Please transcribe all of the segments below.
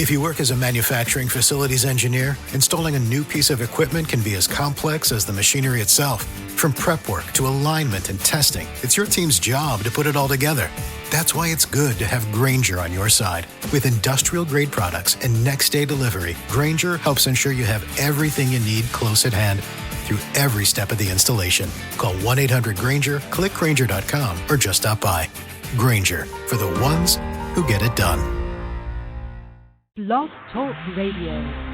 If you work as a manufacturing facilities engineer, installing a new piece of equipment can be as complex as the machinery itself. From prep work to alignment and testing, it's your team's job to put it all together. That's why it's good to have Grainger on your side. With industrial-grade products and next-day delivery, Grainger helps ensure you have everything you need close at hand through every step of the installation. Call 1-800-GRAINGER, click Grainger.com, or just stop by. Grainger, for the ones who get it done. Blog Talk Radio.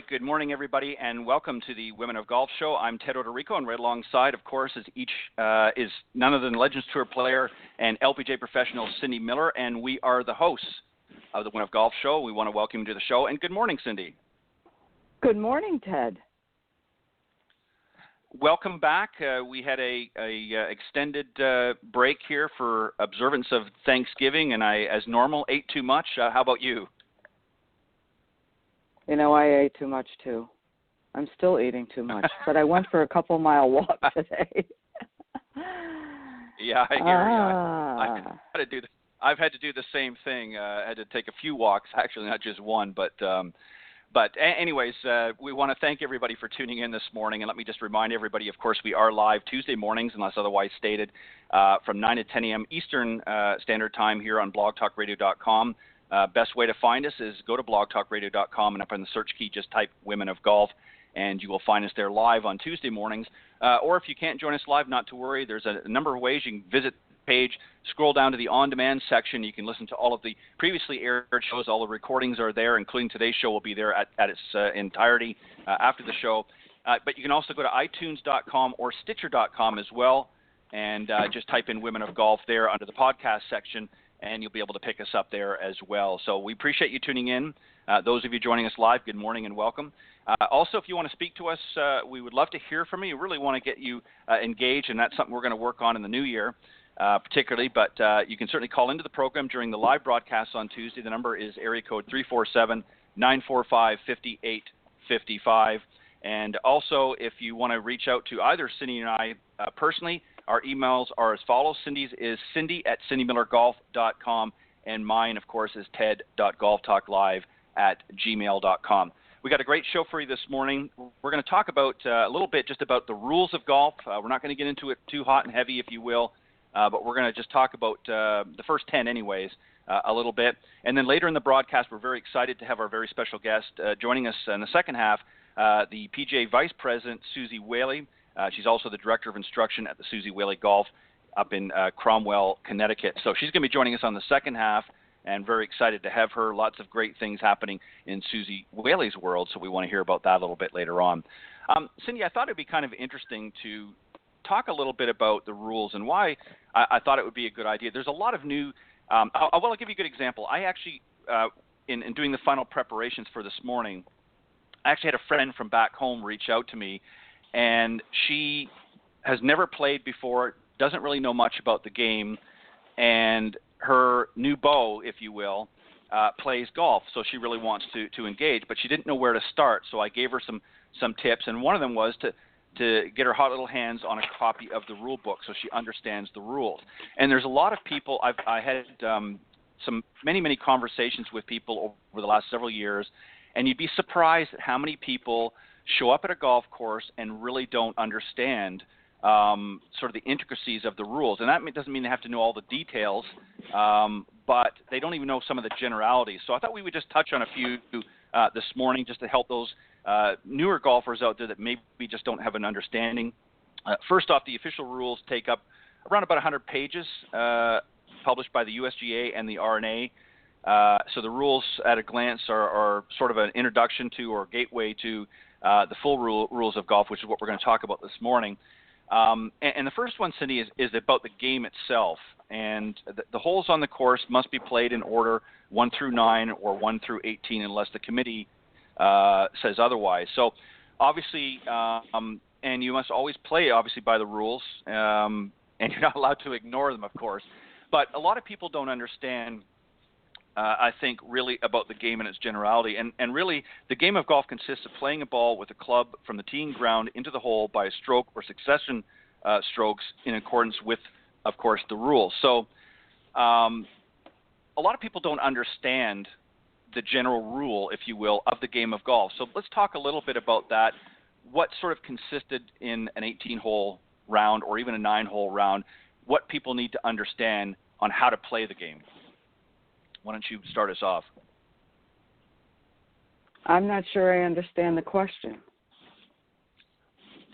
Good morning, everybody, and welcome to the Women of Golf Show. I'm Ted Odorico, and right alongside, of course, is none other than Legends Tour player and LPGA professional Cindy Miller, and we are the hosts of the Women of Golf Show. We want to welcome you to the show, and good morning, Cindy. Good morning, Ted. Welcome back. We had a extended break here for observance of Thanksgiving, and I, as normal, ate too much. How about you? You know, I ate too much, too. I'm still eating too much, but I went for a couple-mile walk today. Yeah, I hear you. I've had to do the same thing. I had to take a few walks, actually, not just one. But anyways, we want to thank everybody for tuning in this morning. And let me just remind everybody, of course, we are live Tuesday mornings, unless otherwise stated, from 9 to 10 a.m. Eastern Standard Time here on blogtalkradio.com. Best way to find us is go to blogtalkradio.com, and up in the search key, just type Women of Golf, and you will find us there live on Tuesday mornings. Or if you can't join us live, not to worry. There's a number of ways. You can visit the page, scroll down to the on-demand section. You can listen to all of the previously aired shows. All the recordings are there, including today's show will be there at its entirety after the show. But you can also go to iTunes.com or Stitcher.com as well, and just type in Women of Golf there under the podcast section, and you'll be able to pick us up there as well. So we appreciate you tuning in. Those of you joining us live, good morning and welcome. Also, if you want to speak to us, we would love to hear from you. We really want to get you engaged, and that's something we're going to work on in the new year, particularly. But you can certainly call into the program during the live broadcast on Tuesday. The number is area code 347-945-5855. And also, if you want to reach out to either Cindy and I personally, our emails are as follows. Cindy's is cindy@cindymillergolf.com, and mine, of course, is ted.golftalklive@gmail.com. We got a great show for you this morning. We're going to talk about a little bit just about the rules of golf. We're not going to get into it too hot and heavy, if you will, but we're going to just talk about the first 10 anyways a little bit. And then later in the broadcast, we're very excited to have our very special guest joining us in the second half, the PGA Vice President, Suzy Whaley. She's also the Director of Instruction at the Suzy Whaley Golf up in Cromwell, Connecticut. So she's going to be joining us on the second half, and very excited to have her. Lots of great things happening in Suzy Whaley's world, so we want to hear about that a little bit later on. Cindy, I thought it would be kind of interesting to talk a little bit about the rules and why I thought it would be a good idea. There's a lot of new I'll give you a good example. I actually, in doing the final preparations for this morning, I actually had a friend from back home reach out to me, and she has never played before, doesn't really know much about the game, and her new beau, if you will, plays golf, so she really wants to engage, but she didn't know where to start, so I gave her some tips, and one of them was to get her hot little hands on a copy of the rule book so she understands the rules. And there's a lot of people, I had many conversations with people over the last several years, and you'd be surprised at how many people show up at a golf course and really don't understand sort of the intricacies of the rules. And that doesn't mean they have to know all the details, but they don't even know some of the generalities. So I thought we would just touch on a few this morning just to help those newer golfers out there that maybe just don't have an understanding. First off, the official rules take up around about 100 pages, published by the USGA and the R&A. So the rules at a glance are sort of an introduction to or gateway to the full rules of golf, which is what we're going to talk about this morning. And the first one, Cindy, is about the game itself. And the holes on the course must be played in order 1 through 9 or 1 through 18 unless the committee says otherwise. So obviously, and you must always play, obviously, by the rules, and you're not allowed to ignore them, of course. But a lot of people don't understand, I think, really about the game in its generality. And really, the game of golf consists of playing a ball with a club from the teeing ground into the hole by a stroke or succession strokes in accordance with, of course, the rules. So a lot of people don't understand the general rule, if you will, of the game of golf. So let's talk a little bit about that. What sort of consisted in an 18-hole round or even a 9-hole round, what people need to understand on how to play the game. Why don't you start us off? I'm not sure I understand the question.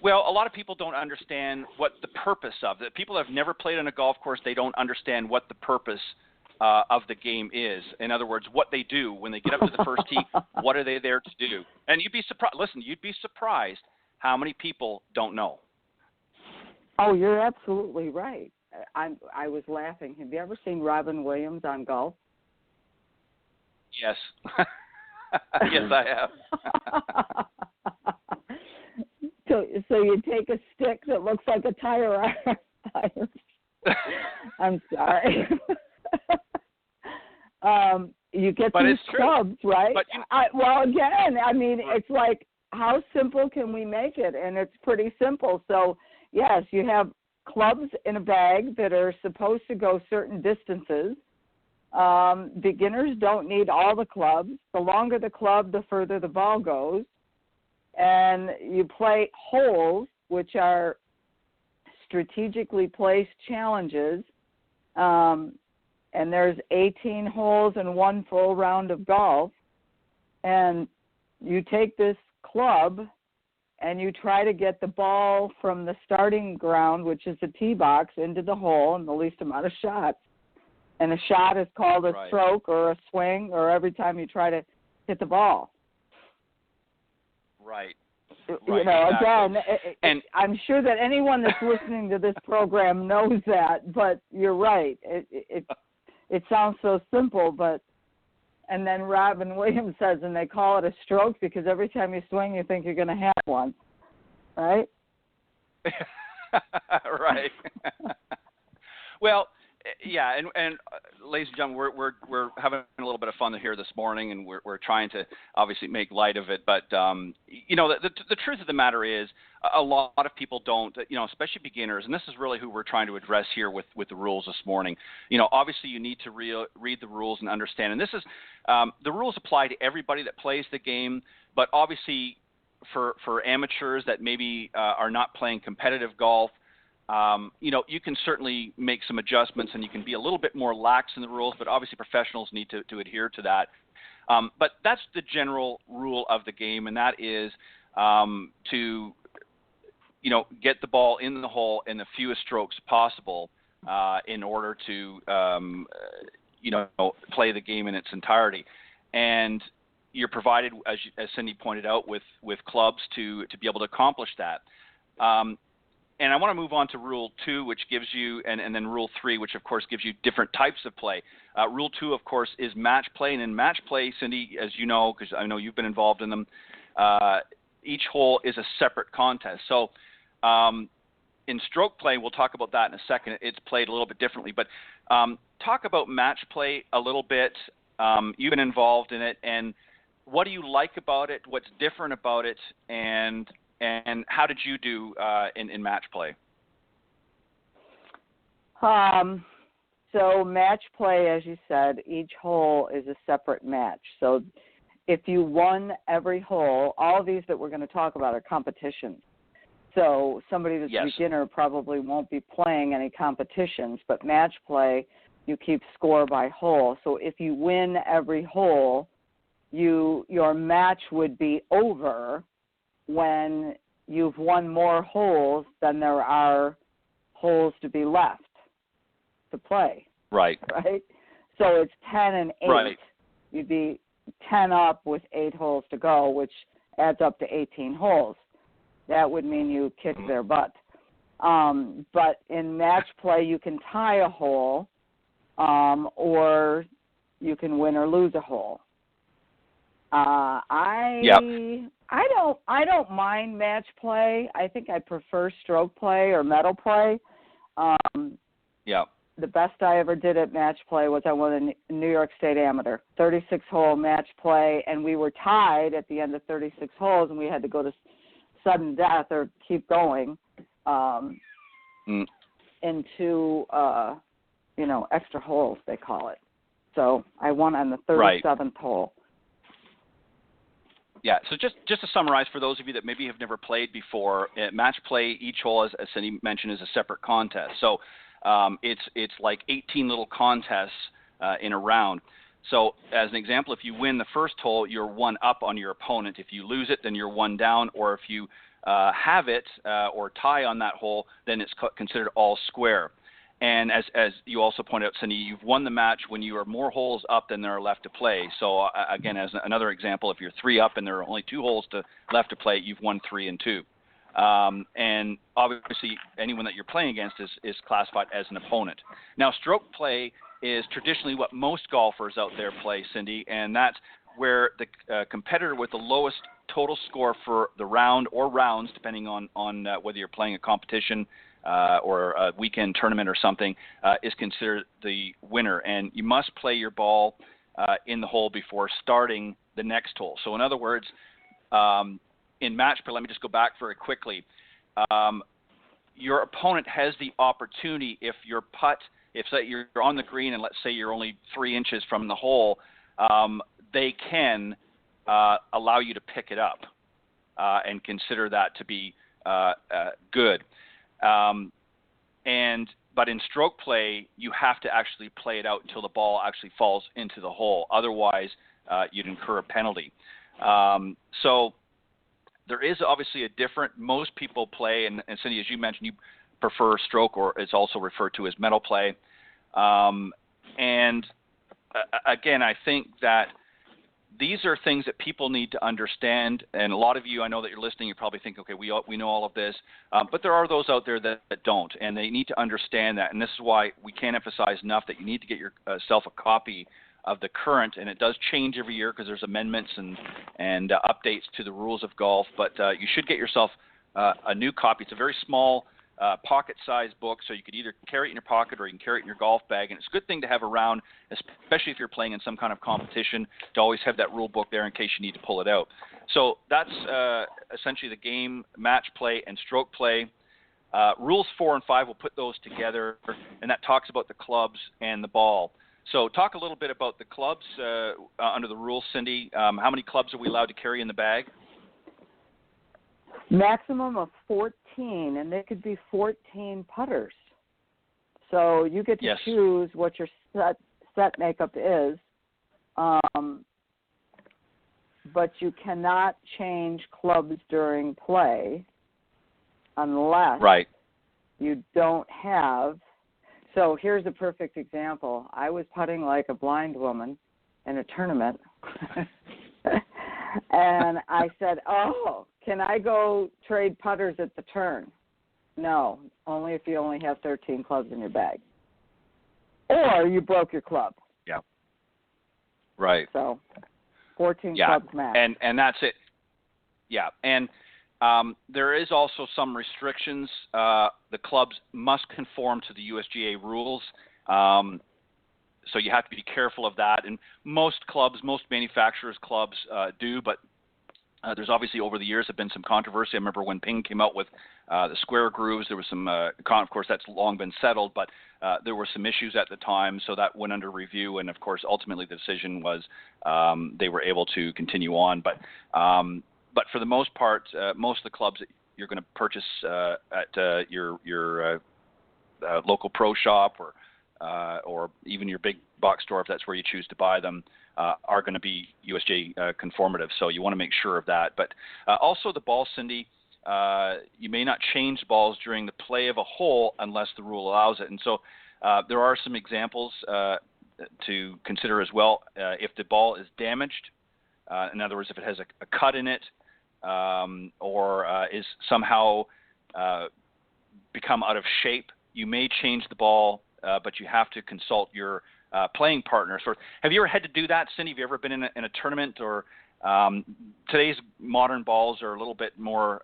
Well, a lot of people don't understand what the purpose of it. People that have never played on a golf course, they don't understand what the purpose of the game is. In other words, what they do when they get up to the first tee, what are they there to do? And you'd be surprised. Listen, you'd be surprised how many people don't know. Oh, you're absolutely right. I was laughing. Have you ever seen Robin Williams on golf? Yes. Yes, I have. So you take a stick that looks like a tire iron. I'm sorry. You get but these it's true. clubs, right? But well, again, I mean, it's like, how simple can we make it? And it's pretty simple. So, yes, you have clubs in a bag that are supposed to go certain distances. Beginners don't need all the clubs. The longer the club, the further the ball goes. And you play holes, which are strategically placed challenges. And there's 18 holes and 1 full round of golf. And you take this club and you try to get the ball from the starting ground, which is the tee box, into the hole in the least amount of shots. And a shot is called a stroke or a swing, or every time you try to hit the ball. Right. You know, exactly. Again, and I'm sure that anyone that's listening to this program knows that, but you're right. It sounds so simple, but, and then Robin Williams says, and they call it a stroke because every time you swing, you think you're going to have one, right? Right. Well, yeah, and ladies and gentlemen, we're having a little bit of fun here this morning, and we're trying to obviously make light of it. But you know, the truth of the matter is, a lot of people don't, you know, especially beginners, and this is really who we're trying to address here with the rules this morning. You know, obviously you need to read the rules and understand, and this is the rules apply to everybody that plays the game, but obviously for amateurs that maybe are not playing competitive golf. You know, you can certainly make some adjustments and you can be a little bit more lax in the rules, but obviously professionals need to adhere to that. But that's the general rule of the game, and that is to, you know, get the ball in the hole in the fewest strokes possible in order to, you know, play the game in its entirety. And you're provided, as Cindy pointed out, with clubs to be able to accomplish that. And I want to move on to Rule 2, which gives you, and then Rule 3, which, of course, gives you different types of play. Rule 2, of course, is match play. And in match play, Cindy, as you know, because I know you've been involved in them, each hole is a separate contest. So in stroke play, we'll talk about that in a second. It's played a little bit differently. But talk about match play a little bit. You've been involved in it. And what do you like about it? What's different about it? And how did you do in match play? So match play, as you said, each hole is a separate match. So if you won every hole, all of these that we're going to talk about are competitions. So somebody that's a beginner probably won't be playing any competitions, but match play, you keep score by hole. So if you win every hole, your match would be over when you've won more holes than there are holes to be left to play. Right. Right? So it's 10 and 8. Right. You'd be 10 up with 8 holes to go, which adds up to 18 holes. That would mean you kick their butt. But in match play, you can tie a hole, or you can win or lose a hole. I don't mind match play. I think I prefer stroke play or medal play. The best I ever did at match play was I won a New York State Amateur, 36-hole match play, and we were tied at the end of 36 holes, and we had to go to sudden death or keep going into, extra holes, they call it. So I won on the 37th hole. Yeah, so just to summarize for those of you that maybe have never played before, match play, each hole, as Cindy mentioned, is a separate contest. So it's like 18 little contests in a round. So as an example, if you win the first hole, you're 1 up on your opponent. If you lose it, then you're 1 down. Or if you have it or tie on that hole, then it's considered all square. And as you also pointed out, Cindy, you've won the match when you are more holes up than there are left to play. So again, as another example, if you're 3 up and there are only 2 holes left to play, you've won 3 and 2. And obviously, anyone that you're playing against is classified as an opponent. Now, stroke play is traditionally what most golfers out there play, Cindy, and that's where the competitor with the lowest total score for the round or rounds, depending on whether you're playing a competition or a weekend tournament or something, is considered the winner. And you must play your ball in the hole before starting the next hole. So in other words, in match play, let me just go back very quickly. Your opponent has the opportunity if your putt, if say you're on the green and let's say you're only 3 inches from the hole, they can allow you to pick it up and consider that to be good. But in stroke play, you have to actually play it out until the ball actually falls into the hole. Otherwise, you'd incur a penalty. So there is obviously a different, most people play, and Cindy, as you mentioned, you prefer stroke, or it's also referred to as medal play. Again, I think that these are things that people need to understand, and a lot of you, I know that you're listening, you probably think, okay, we know all of this, but there are those out there that don't, and they need to understand that, and this is why we can't emphasize enough that you need to get yourself a copy of the current, and it does change every year because there's amendments and updates to the rules of golf, but you should get yourself a new copy. It's a very small pocket-sized book, so you could either carry it in your pocket or you can carry it in your golf bag, and it's a good thing to have around, especially if you're playing in some kind of competition, to always have that rule book there in case you need to pull it out. So that's essentially the game, match play, and stroke play. Rules 4 and 5, we'll put those together, and that talks about the clubs and the ball. So talk a little bit about the clubs under the rules, Cindy. How many clubs are we allowed to carry in the bag? Maximum of 14, and they could be 14 putters. So you get to choose what your set makeup is, but you cannot change clubs during play unless you don't have. So here's a perfect example. I was putting like a blind woman in a tournament, and I said, oh, can I go trade putters at the turn? No, only if you only have 13 clubs in your bag. Or you broke your club. Yeah. Right. So 14 clubs max. And that's it. Yeah. And there is also some restrictions. The clubs must conform to the USGA rules. So you have to be careful of that. And most clubs, most manufacturers' clubs do, but there's obviously over the years have been some controversy. I remember when Ping came out with the square grooves, there was some, of course that's long been settled, but there were some issues at the time, so that went under review, and of course ultimately the decision was they were able to continue on. But for the most part, most of the clubs that you're going to purchase at your local pro shop or even your big box store, if that's where you choose to buy them, are going to be USGA conformative. So you want to make sure of that. But also the ball, Cindy, you may not change balls during the play of a hole unless the rule allows it. And so there are some examples to consider as well. If the ball is damaged, in other words, if it has a cut in it, or is somehow become out of shape, you may change the ball, but you have to consult your playing partner. So have you ever had to do that, Cindy? Have you ever been in a tournament? Or today's modern balls are a little bit more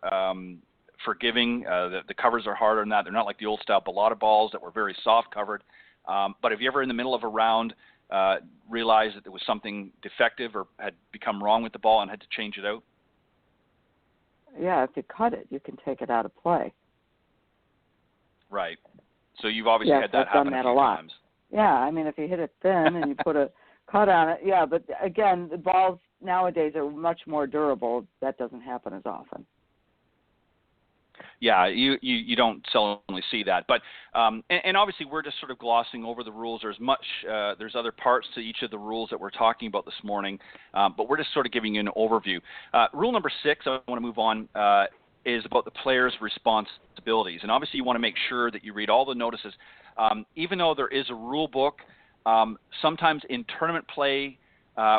forgiving. The covers are harder than that. They're not like the old style Bellata balls that were very soft covered. But have you ever in the middle of a round realized that there was something defective or had become wrong with the ball and had to change it out? Yeah, if you cut it, you can take it out of play. Right. So you've obviously had that happen a few times. Yeah, I mean, if you hit it thin and you put a cut on it, yeah. But again, the balls nowadays are much more durable. That doesn't happen as often. Yeah, you don't seldomly see that, but and obviously we're just sort of glossing over the rules. There's other parts to each of the rules that we're talking about this morning, but we're just sort of giving you an overview. Rule number 6, I want to move on, is about the player's responsibilities, and obviously you want to make sure that you read all the notices. Even though there is a rule book, sometimes in tournament play,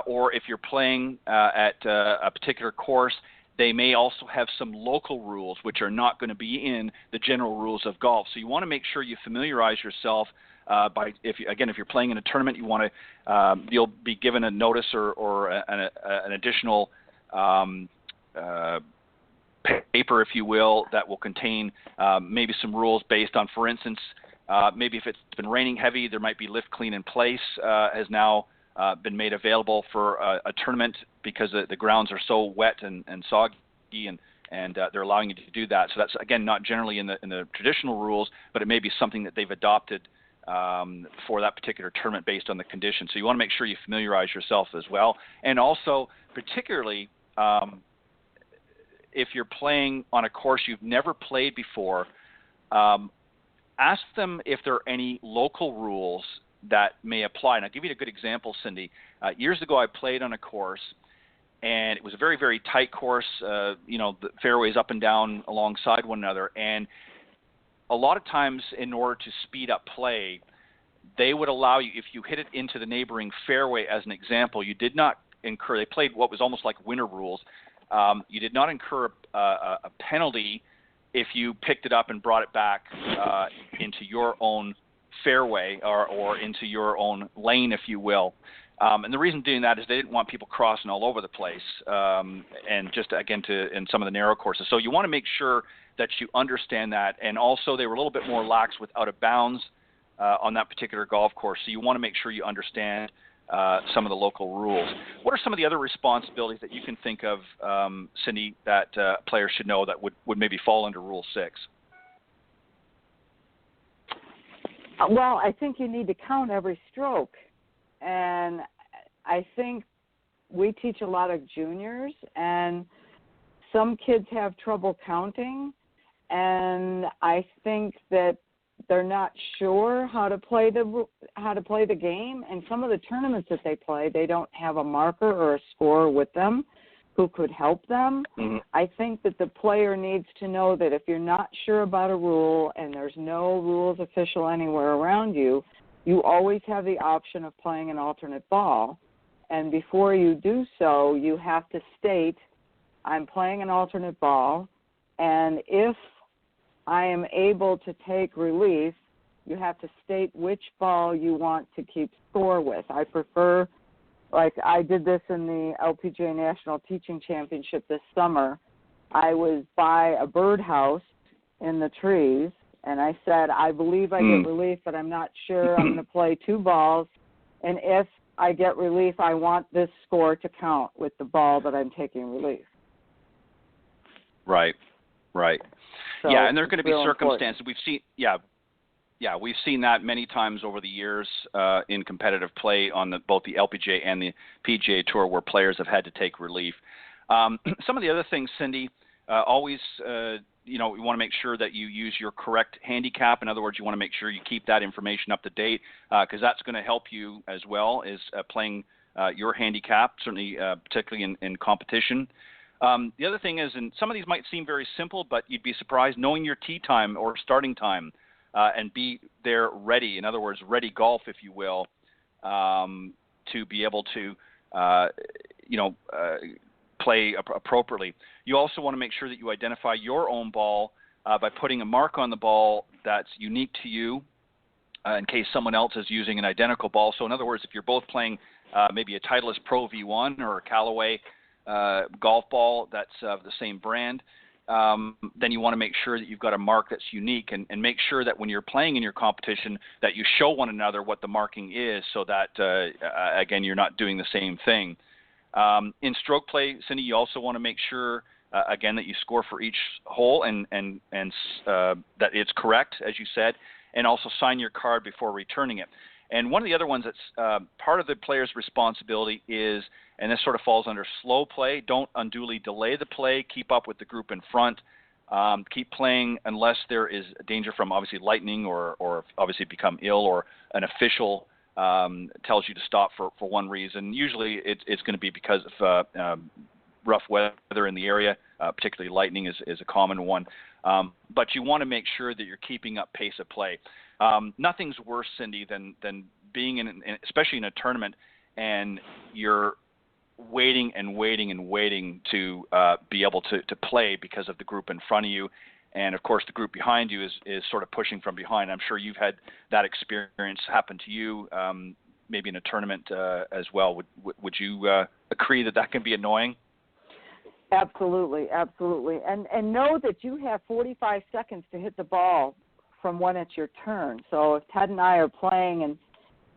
or if you're playing at a particular course, they may also have some local rules which are not going to be in the general rules of golf. So you want to make sure you familiarize yourself if you're playing in a tournament, you want to you'll be given a notice or an additional paper, if you will, that will contain maybe some rules based on, for instance, maybe if it's been raining heavy, there might be lift clean in place has now been made available for a tournament because the grounds are so wet and soggy, and they're allowing you to do that. So that's, again, not generally in the traditional rules, but it may be something that they've adopted for that particular tournament based on the conditions. So you want to make sure you familiarize yourself as well. And also, particularly, if you're playing on a course you've never played before, ask them if there are any local rules that may apply. And I'll give you a good example, Cindy. Years ago, I played on a course, and it was a very, very tight course. The fairways up and down alongside one another. And a lot of times, in order to speed up play, they would allow you, if you hit it into the neighboring fairway, as an example, you did not incur, they played what was almost like winter rules. You did not incur a penalty if you picked it up and brought it back into your own fairway or into your own lane, if you will. And the reason doing that is they didn't want people crossing all over the place, and just, again, in some of the narrow courses. So you want to make sure that you understand that. And also, they were a little bit more lax with out of bounds on that particular golf course. So you want to make sure you understand some of the local rules. What are some of the other responsibilities that you can think of, Cindy, that players should know that would maybe fall under Rule 6? Well, I think you need to count every stroke. And I think we teach a lot of juniors, and some kids have trouble counting. And I think that they're not sure how to play the game. And some of the tournaments that they play, they don't have a marker or a scorer with them who could help them. Mm-hmm. I think that the player needs to know that if you're not sure about a rule and there's no rules official anywhere around you, you always have the option of playing an alternate ball. And before you do so, you have to state, I'm playing an alternate ball, and if I am able to take relief, you have to state which ball you want to keep score with. I prefer, like I did this in the LPGA National Teaching Championship this summer. I was by a birdhouse in the trees, and I said, I believe I get relief, but I'm not sure. I'm going to play 2 balls, and if I get relief, I want this score to count with the ball that I'm taking relief. Right. So yeah, and there are going to be circumstances. Important. We've seen that many times over the years in competitive play on both the LPGA and the PGA Tour, where players have had to take relief. Some of the other things, Cindy, always, we want to make sure that you use your correct handicap. In other words, you want to make sure you keep that information up to date, because that's going to help you as well as playing your handicap, certainly particularly in competition. The other thing is, and some of these might seem very simple, but you'd be surprised, knowing your tee time or starting time and be there ready. In other words, ready golf, if you will, to be able to, play appropriately. You also want to make sure that you identify your own ball by putting a mark on the ball that's unique to you in case someone else is using an identical ball. So in other words, if you're both playing maybe a Titleist Pro V1 or a Callaway golf ball that's of the same brand, then you want to make sure that you've got a mark that's unique and make sure that when you're playing in your competition that you show one another what the marking is so that, again, you're not doing the same thing. In stroke play, Cindy, you also want to make sure, again, that you score for each hole and that it's correct, as you said, and also sign your card before returning it. And one of the other ones that's part of the player's responsibility is, and this sort of falls under slow play, don't unduly delay the play, keep up with the group in front, keep playing unless there is danger from obviously lightning or obviously become ill or an official tells you to stop for one reason. Usually it's going to be because of rough weather in the area, particularly lightning is a common one. But you want to make sure that you're keeping up pace of play. Nothing's worse, Cindy, than being especially in a tournament, and you're waiting to be able to play because of the group in front of you. And, of course, the group behind you is sort of pushing from behind. I'm sure you've had that experience happen to you, maybe in a tournament as well. Would you agree that can be annoying? Absolutely. And know that you have 45 seconds to hit the ball from when it's your turn. So if Ted and I are playing and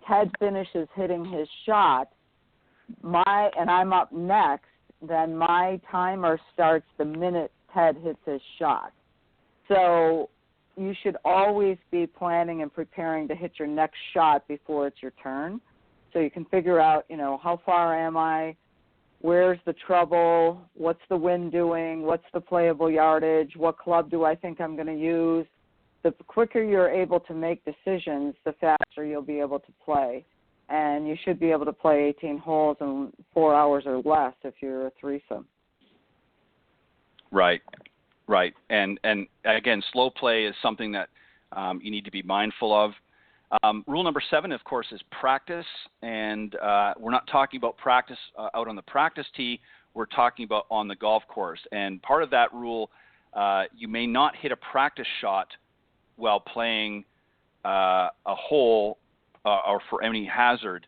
Ted finishes hitting his shot, and I'm up next, then my timer starts the minute Ted hits his shot. So you should always be planning and preparing to hit your next shot before it's your turn. So you can figure out, how far am I? Where's the trouble? What's the wind doing? What's the playable yardage? What club do I think I'm going to use? The quicker you're able to make decisions, the faster you'll be able to play. And you should be able to play 18 holes in 4 hours or less if you're a threesome. Right. And again, slow play is something that you need to be mindful of. Rule number 7, of course, is practice. And we're not talking about practice out on the practice tee. We're talking about on the golf course. And part of that rule, you may not hit a practice shot while playing a hole or for any hazard.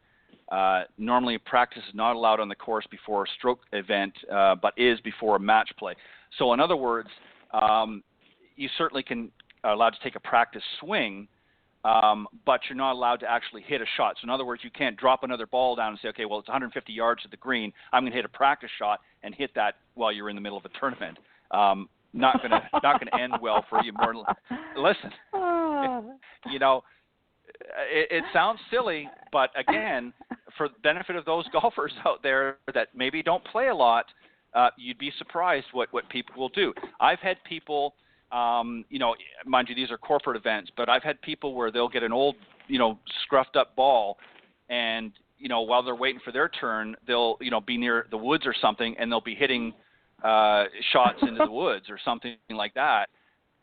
Normally, practice is not allowed on the course before a stroke event, but is before a match play. So in other words, you certainly are allowed to take a practice swing, but you're not allowed to actually hit a shot. So in other words, you can't drop another ball down and say, okay, well, it's 150 yards to the green. I'm going to hit a practice shot and hit that while you're in the middle of a tournament. Not going to end well for you. Listen, it sounds silly, but again, for the benefit of those golfers out there that maybe don't play a lot, you'd be surprised what people will do. I've had people, mind you, these are corporate events, but I've had people where they'll get an old, scruffed up ball, and while they're waiting for their turn, they'll be near the woods or something, and they'll be hitting shots into the woods or something like that.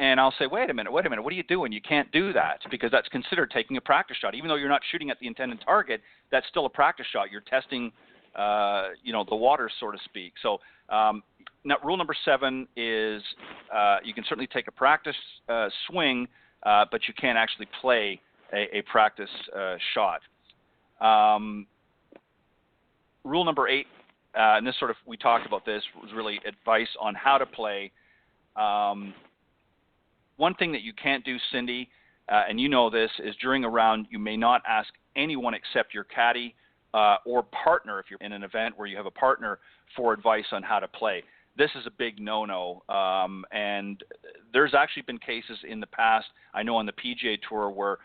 And I'll say, wait a minute, what are you doing? You can't do that because that's considered taking a practice shot. Even though you're not shooting at the intended target, that's still a practice shot. You're testing, the water, so to speak. So now rule number 7 is you can certainly take a practice swing, but you can't actually play a practice shot. Rule number 8, and this sort of, we talked about this, was really advice on how to play. One thing that you can't do, Cindy, and you know this, is during a round you may not ask anyone except your caddy or partner, if you're in an event where you have a partner, for advice on how to play. This is a big no-no, and there's actually been cases in the past, I know on the PGA Tour, where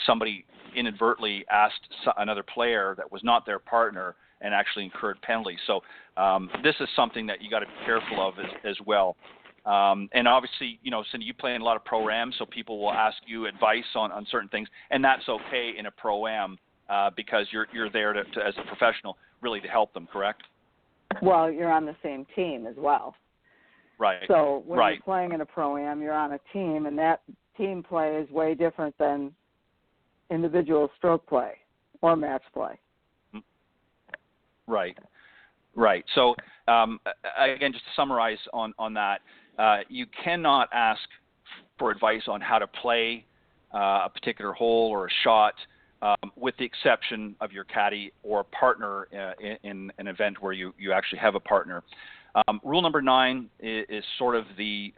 somebody inadvertently asked another player that was not their partner and actually incurred penalties. So this is something that you got to be careful of as well. And obviously, Cindy, you play in a lot of pro-ams, so people will ask you advice on certain things, and that's okay in a pro-am because you're there to, as a professional, really to help them, correct? Well, you're on the same team as well. Right. So when right. you're playing in a pro-am, you're on a team, and that team play is way different than individual stroke play or match play. Right. Right. So, again, just to summarize on that, you cannot ask for advice on how to play a particular hole or a shot, with the exception of your caddy or partner in an event where you actually have a partner. Rule number 9 is sort of the,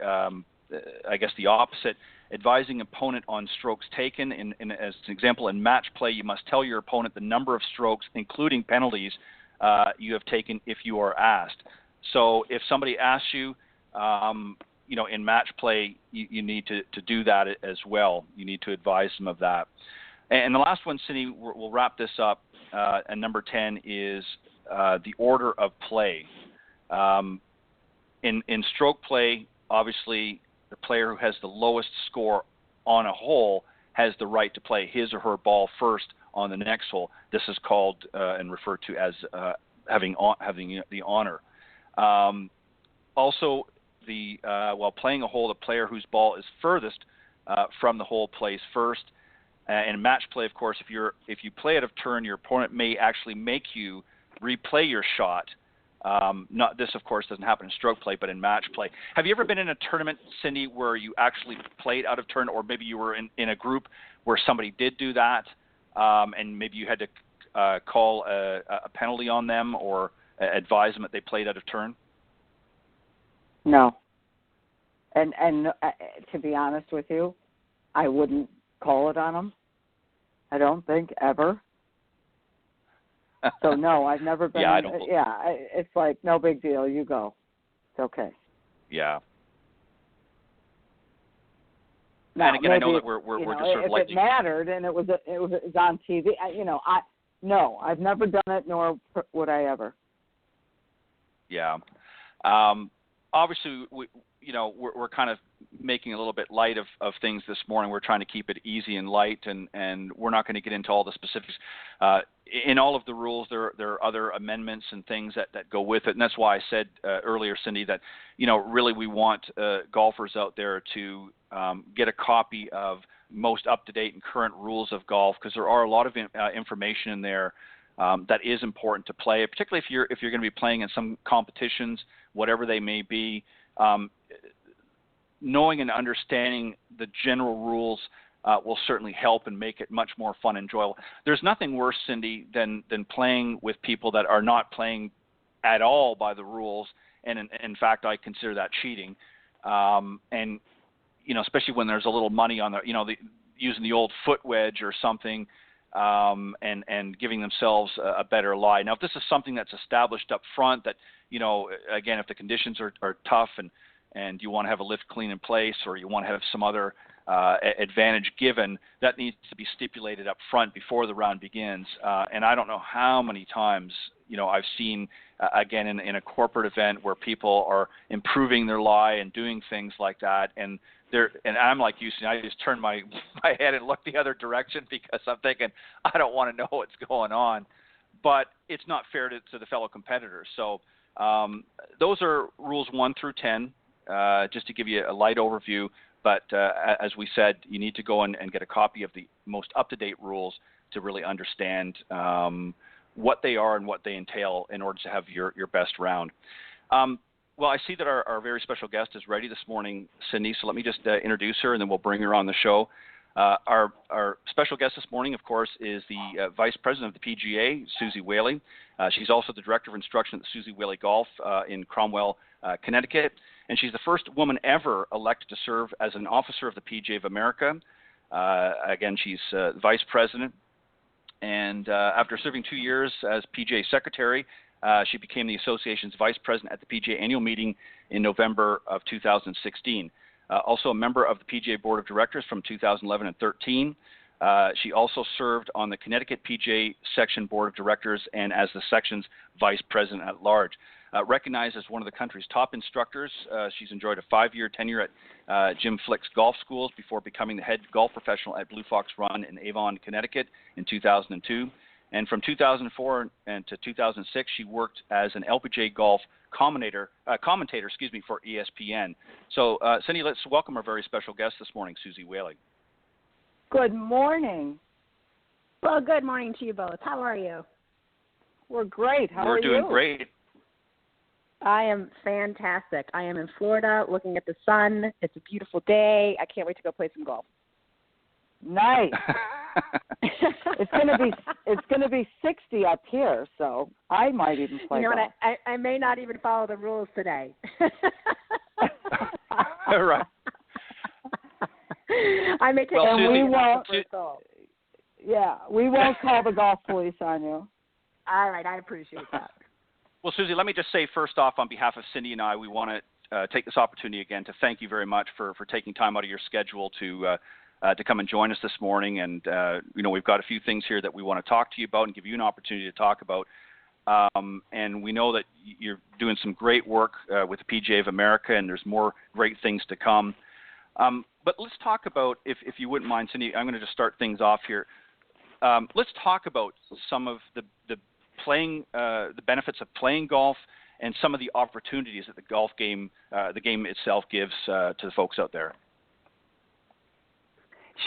I guess, the opposite. Advising opponent on strokes taken. As an example, in match play, you must tell your opponent the number of strokes, including penalties, you have taken if you are asked. So if somebody asks you, in match play, you need to do that as well. You need to advise them of that. And the last one, Cindy, we'll wrap this up. And number 10 is the order of play. In stroke play, obviously, the player who has the lowest score on a hole has the right to play his or her ball first on the next hole. This is called and referred to as having the honor. Also, while playing a hole, the player whose ball is furthest from the hole plays first. In match play, of course, if you play out of turn, your opponent may actually make you replay your shot. This, of course, doesn't happen in stroke play, but in match play. Have you ever been in a tournament, Cindy, where you actually played out of turn, or maybe you were in a group where somebody did do that, and maybe you had to call a penalty on them or advise them that they played out of turn? No. And to be honest with you, I wouldn't call it on them. I don't think, ever. So no, I've never been. It's like no big deal. You go. It's okay. Yeah. Now, and again, I know that we're just sort of lightning. If it mattered and it was on TV, no, I've never done it, nor would I ever. Yeah. Obviously, we're kind of making a little bit light of things this morning. We're trying to keep it easy and light, and we're not going to get into all the specifics. In all of the rules, there are other amendments and things that go with it, and that's why I said earlier, Cindy, that really we want golfers out there to get a copy of most up-to-date and current rules of golf, because there are a lot of information in there that is important to play, particularly if you're going to be playing in some competitions, whatever they may be. Knowing and understanding the general rules will certainly help and make it much more fun and enjoyable. There's nothing worse, Cindy, than playing with people that are not playing at all by the rules, and in fact, I consider that cheating. And especially when there's a little money on using the old foot wedge or something, and giving themselves a better lie. Now, if this is something that's established up front, that again, if the conditions are tough and you want to have a lift clean in place, or you want to have some other advantage given, that needs to be stipulated up front before the round begins. And I don't know how many times I've seen again in a corporate event where people are improving their lie and doing things like that, and I'm like you, I just turn my head and look the other direction, because I'm thinking I don't want to know what's going on, but it's not fair to the fellow competitors. So those are rules 1 through 10. Just to give you a light overview, but as we said, you need to go and get a copy of the most up-to-date rules to really understand what they are and what they entail in order to have your best round. Well, I see that our very special guest is ready this morning, Cindy, so let me just introduce her, and then we'll bring her on the show. Our special guest this morning, of course, is the Vice President of the PGA, Suzy Whaley. She's also the Director of Instruction at the Suzy Whaley Golf in Cromwell, Connecticut. And she's the first woman ever elected to serve as an officer of the PGA of America. Again, she's Vice President. And after serving 2 years as PGA Secretary, she became the association's Vice President at the PGA annual meeting in November of 2016. Also a member of the PGA Board of Directors from 2011 and 13. She also served on the Connecticut PGA Section Board of Directors and as the section's Vice President at large. Recognized as one of the country's top instructors, she's enjoyed a 5-year tenure at Jim Flick's golf schools before becoming the head golf professional at Blue Fox Run in Avon, Connecticut in 2002. And from 2004 and to 2006, she worked as an LPGA golf commentator for ESPN. So, Cindy, let's welcome our very special guest this morning, Suzy Whaley. Good morning. Well, good morning to you both. How are you? We're great. How are you? We're doing great. I am fantastic. I am in Florida looking at the sun. It's a beautiful day. I can't wait to go play some golf. Nice. It's gonna be 60 up here, so I might even play. You know golf. what? I may not even follow the rules today. Right. I may take well, a Suzy, we won't call the golf police on you. All right, I appreciate that. Well, Suzy, let me just say first off, on behalf of Cindy and I, we want to take this opportunity again to thank you very much for taking time out of your schedule to come and join us this morning. And, we've got a few things here that we want to talk to you about and give you an opportunity to talk about. And we know that you're doing some great work with the PGA of America, and there's more great things to come. But let's talk about, if you wouldn't mind, Cindy, I'm going to just start things off here. Let's talk about some of the benefits of playing golf and some of the opportunities that the golf game, the game itself gives to the folks out there.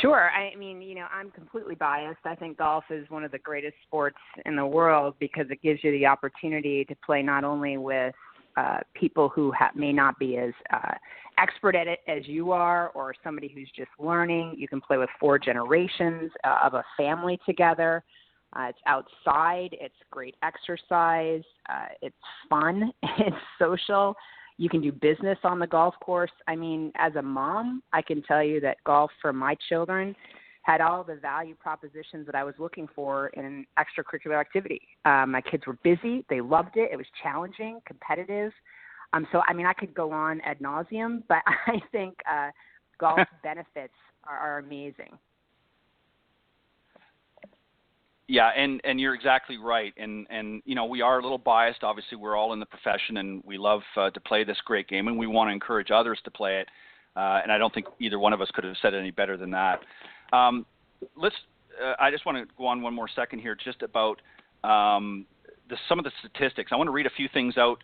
Sure. I mean, I'm completely biased. I think golf is one of the greatest sports in the world because it gives you the opportunity to play not only with people who may not be as expert at it as you are, or somebody who's just learning. You can play with 4 generations of a family together. It's outside. It's great exercise. It's fun. It's social. You can do business on the golf course. I mean, as a mom, I can tell you that golf for my children had all the value propositions that I was looking for in an extracurricular activity. My kids were busy. They loved it. It was challenging, competitive. So, I mean, I could go on ad nauseum, but I think golf benefits are amazing. Yeah, and you're exactly right. And we are a little biased. Obviously, we're all in the profession, and we love to play this great game, and we want to encourage others to play it. And I don't think either one of us could have said it any better than that. I just want to go on one more second here just about some of the statistics. I want to read a few things out,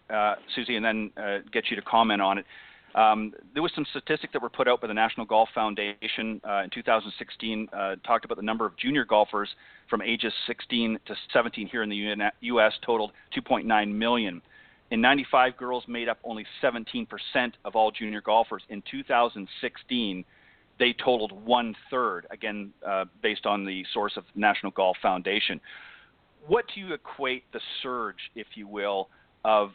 Suzy, and then get you to comment on it. There was some statistics that were put out by the National Golf Foundation in 2016, talked about the number of junior golfers from ages 16 to 17 here in the U.S. totaled 2.9 million. In 95, girls made up only 17% of all junior golfers. In 2016, they totaled 1/3, again, based on the source of National Golf Foundation. What do you equate the surge, if you will, of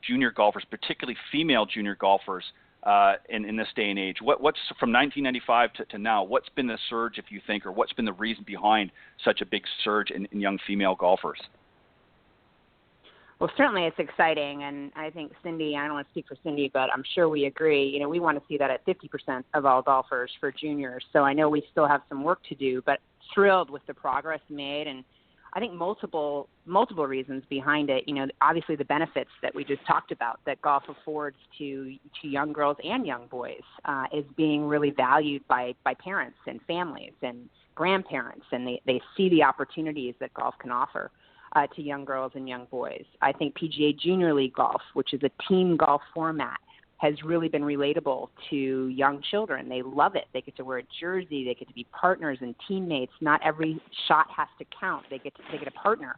junior golfers, particularly female junior golfers, in this day and age? What's from 1995 to now? What's been the surge, if you think, or what's been the reason behind such a big surge in young female golfers? Well, certainly it's exciting, and I think Cindy, I don't want to speak for Cindy, but I'm sure we agree, we want to see that at 50% of all golfers for juniors. So I know we still have some work to do, but thrilled with the progress made, and I think multiple reasons behind it. Obviously the benefits that we just talked about that golf affords to young girls and young boys is being really valued by parents and families and grandparents, and they see the opportunities that golf can offer to young girls and young boys. I think PGA Junior League golf, which is a team golf format, has really been relatable to young children. They love it. They get to wear a jersey. They get to be partners and teammates. Not every shot has to count. They get a partner.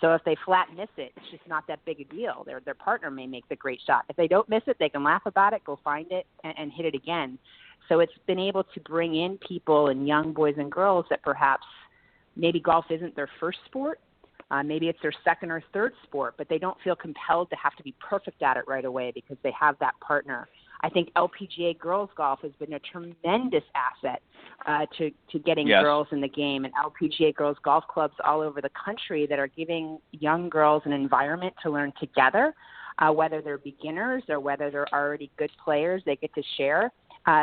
So if they flat miss it, it's just not that big a deal. Their partner may make the great shot. If they don't miss it, they can laugh about it, go find it, and hit it again. So it's been able to bring in people and young boys and girls that perhaps maybe golf isn't their first sport. Maybe it's their second or third sport, but they don't feel compelled to have to be perfect at it right away because they have that partner. I think LPGA girls golf has been a tremendous asset to getting girls in the game, and LPGA girls golf clubs all over the country that are giving young girls an environment to learn together, whether they're beginners or whether they're already good players. They get to share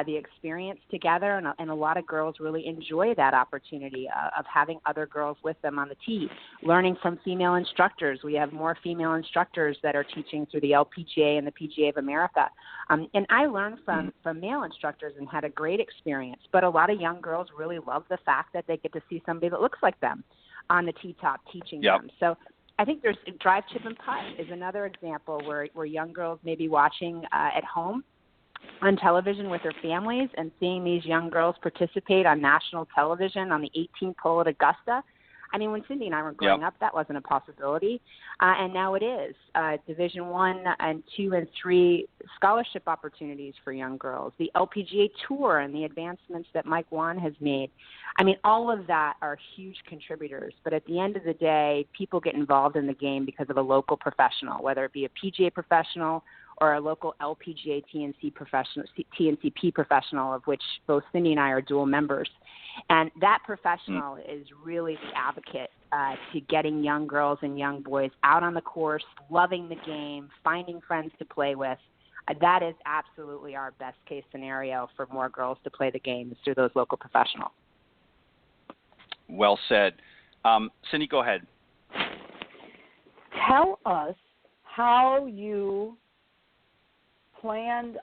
the experience together, and a lot of girls really enjoy that opportunity of having other girls with them on the tee, learning from female instructors. We have more female instructors that are teaching through the LPGA and the PGA of America. And I learned from male instructors and had a great experience, but a lot of young girls really love the fact that they get to see somebody that looks like them. on the tee top teaching them. So I think there's drive, chip, and putt is another example where young girls may be watching at home on television with their families and seeing these young girls participate on national television on the 18th hole at Augusta. I mean, when Cindy and I were growing up, that wasn't a possibility, and now it is. Division I and II and III scholarship opportunities for young girls, the LPGA Tour and the advancements that Mike Wan has made. I mean, all of that are huge contributors, but at the end of the day, people get involved in the game because of a local professional, whether it be a PGA professional or a local LPGA TNCP professional, of which both Cindy and I are dual members. And that professional is really the advocate to getting young girls and young boys out on the course, loving the game, finding friends to play with. That is absolutely our best case scenario for more girls to play the game, is through those local professionals. Well said. Cindy, go ahead. Tell us how you planned,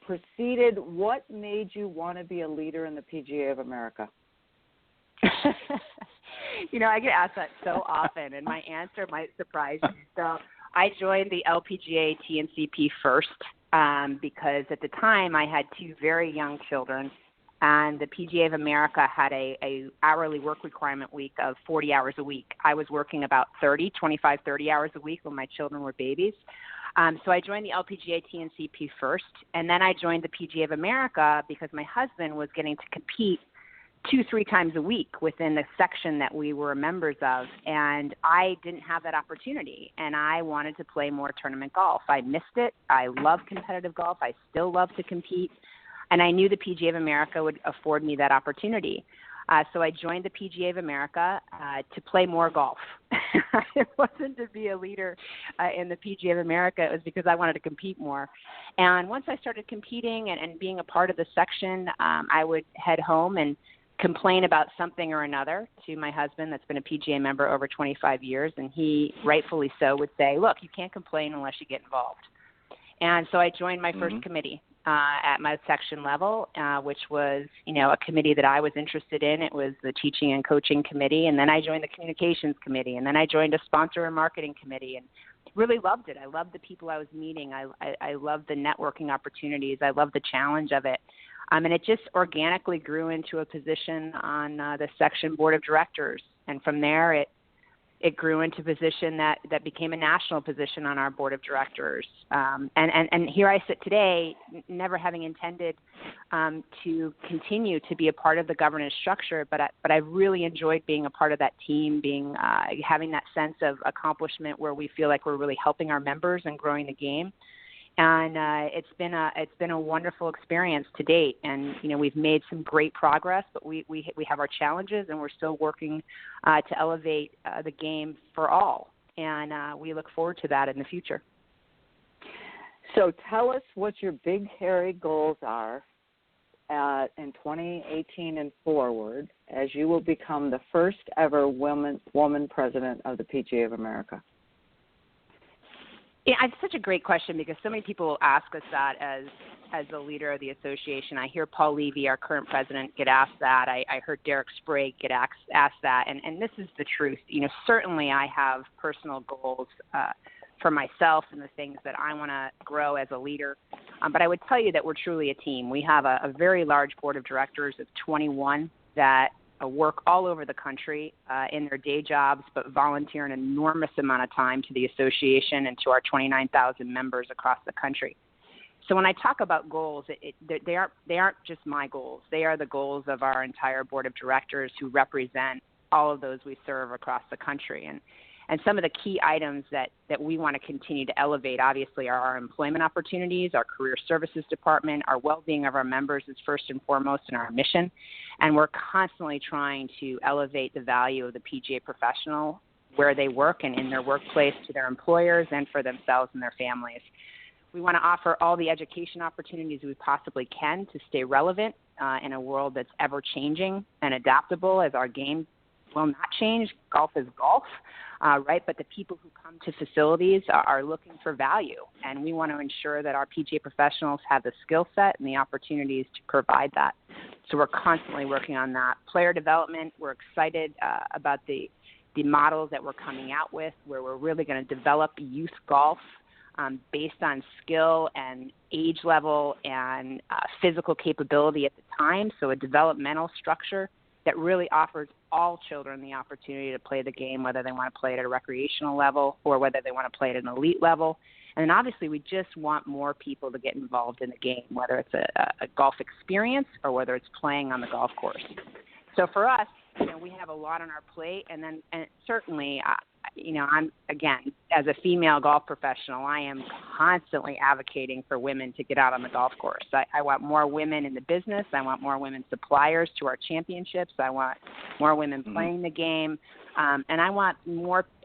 proceeded. What made you want to be a leader in the PGA of America? I get asked that so often, and my answer might surprise you. So I joined the LPGA TNCP first because at the time I had two very young children, and the PGA of America had a hourly work requirement week of 40 hours a week. I was working about 30 hours a week when my children were babies. So I joined the LPGA TNCP first, and then I joined the PGA of America because my husband was getting to compete 2-3 times a week within the section that we were members of, and I didn't have that opportunity, and I wanted to play more tournament golf. I missed it. I love competitive golf. I still love to compete, and I knew the PGA of America would afford me that opportunity. So I joined the PGA of America to play more golf. It wasn't to be a leader in the PGA of America. It was because I wanted to compete more. And once I started competing and being a part of the section, I would head home and complain about something or another to my husband that's been a PGA member over 25 years. And he, rightfully so, would say, look, you can't complain unless you get involved. And so I joined my first committee at my section level, which was, a committee that I was interested in. It was the teaching and coaching committee. And then I joined the communications committee. And then I joined a sponsor and marketing committee and really loved it. I loved the people I was meeting. I loved the networking opportunities. I loved the challenge of it. And it just organically grew into a position on the section board of directors. And from there, it grew into a position that became a national position on our board of directors. And here I sit today, never having intended to continue to be a part of the governance structure, but I really enjoyed being a part of that team, having that sense of accomplishment where we feel like we're really helping our members and growing the game. And it's been a wonderful experience to date. And we've made some great progress, but we have our challenges, and we're still working to elevate the game for all. And we look forward to that in the future. So tell us what your big, hairy goals are in 2018 and forward, as you will become the first ever woman president of the PGA of America. Yeah, it's such a great question because so many people ask us that as the leader of the association. I hear Paul Levy, our current president, get asked that. I heard Derek Sprague get asked that. And this is the truth. Certainly I have personal goals for myself and the things that I want to grow as a leader. But I would tell you that we're truly a team. We have a very large board of directors of 21 that work all over the country in their day jobs, but volunteer an enormous amount of time to the association and to our 29,000 members across the country. So when I talk about goals, they aren't just my goals. They are the goals of our entire board of directors who represent all of those we serve across the country. And some of the key items that we want to continue to elevate, obviously, are our employment opportunities, our career services department, our well-being of our members is first and foremost in our mission. And we're constantly trying to elevate the value of the PGA professional where they work and in their workplace to their employers and for themselves and their families. We want to offer all the education opportunities we possibly can to stay relevant in a world that's ever-changing and adaptable, as our game will not change. Golf is golf, right? But the people who come to facilities are looking for value, and we want to ensure that our PGA professionals have the skill set and the opportunities to provide that. So we're constantly working on that. Player development, we're excited about the models that we're coming out with, where we're really going to develop youth golf based on skill and age level and physical capability at the time. So a developmental structure that really offers all children the opportunity to play the game, whether they want to play it at a recreational level or whether they want to play it at an elite level. And then obviously we just want more people to get involved in the game, whether it's a golf experience or whether it's playing on the golf course. So for us, we have a lot on our plate, and certainly, I'm, again, as a female golf professional, I am constantly advocating for women to get out on the golf course. I want more women in the business. I want more women suppliers to our championships. I want more women playing the game, and I want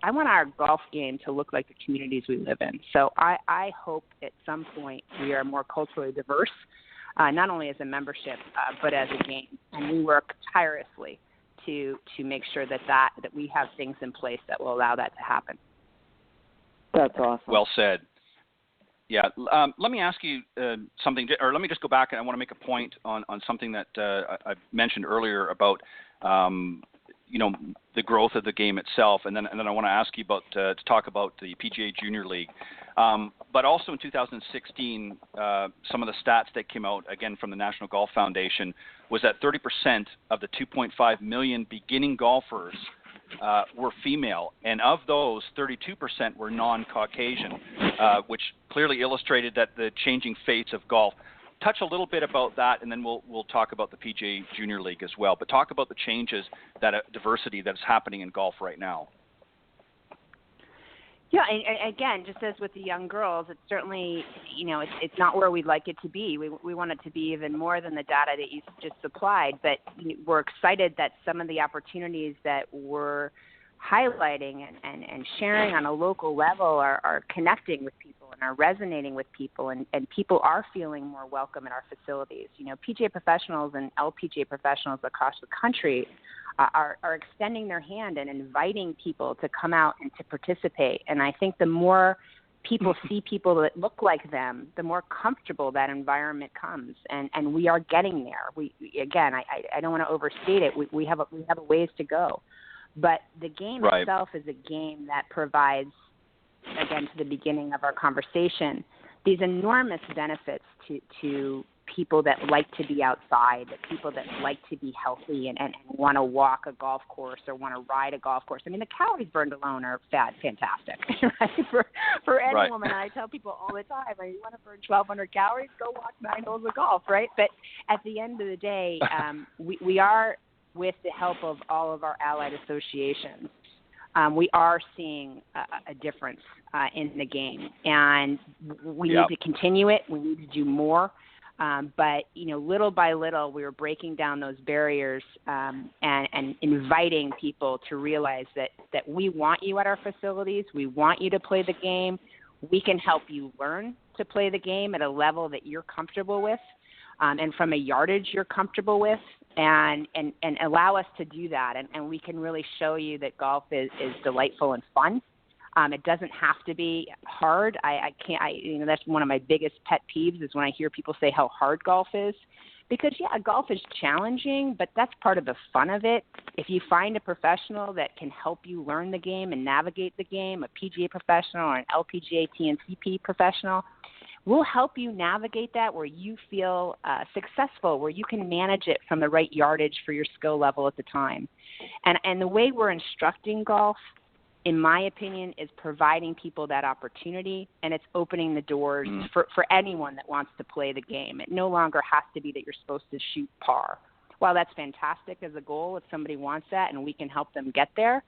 our golf game to look like the communities we live in. So I hope at some point we are more culturally diverse, not only as a membership, but as a game, and we work tirelessly to make sure that we have things in place that will allow that to happen. That's awesome. Well said. Yeah. Let me ask you something, or let me just go back, and I want to make a point on something that I mentioned earlier about the growth of the game itself, and then I want to ask you about to talk about the PGA Junior League. But also in 2016, some of the stats that came out, again, from the National Golf Foundation, was that 30% of the 2.5 million beginning golfers were female. And of those, 32% were non-Caucasian, which clearly illustrated that the changing face of golf. Touch a little bit about that, and then we'll talk about the PGA Junior League as well. But talk about the changes, that diversity that's happening in golf right now. Yeah, and again, just as with the young girls, it's certainly, it's not where we'd like it to be. We want it to be even more than the data that you just supplied, but we're excited that some of the opportunities that we're highlighting and sharing on a local level are connecting with people and are resonating with people, and people are feeling more welcome in our facilities. PGA professionals and LPGA professionals across the country are extending their hand and inviting people to come out and to participate. And I think the more people see people that look like them, the more comfortable that environment comes. And we are getting there. I don't want to overstate it. We have a ways to go. But the game itself is a game that provides, again, to the beginning of our conversation, these enormous benefits to people that like to be outside, people that like to be healthy and want to walk a golf course or want to ride a golf course. I mean, the calories burned alone are fantastic, right? For any woman. And I tell people all the time, you want to burn 1,200 calories, go walk 9 holes of golf, right? But at the end of the day, we are, with the help of all of our allied associations, we are seeing a difference in the game. And we need to continue it. We need to do more. But, little by little, we were breaking down those barriers and inviting people to realize that we want you at our facilities. We want you to play the game. We can help you learn to play the game at a level that you're comfortable with and from a yardage you're comfortable with, and allow us to do that. And we can really show you that golf is delightful and fun. It doesn't have to be hard. That's one of my biggest pet peeves is when I hear people say how hard golf is. Because, golf is challenging, but that's part of the fun of it. If you find a professional that can help you learn the game and navigate the game, a PGA professional or an LPGA TNCP professional, we'll help you navigate that where you feel successful, where you can manage it from the right yardage for your skill level at the time. And the way we're instructing golf, in my opinion, is providing people that opportunity, and it's opening the doors for anyone that wants to play the game. It no longer has to be that you're supposed to shoot par. While that's fantastic as a goal, if somebody wants that and we can help them get there,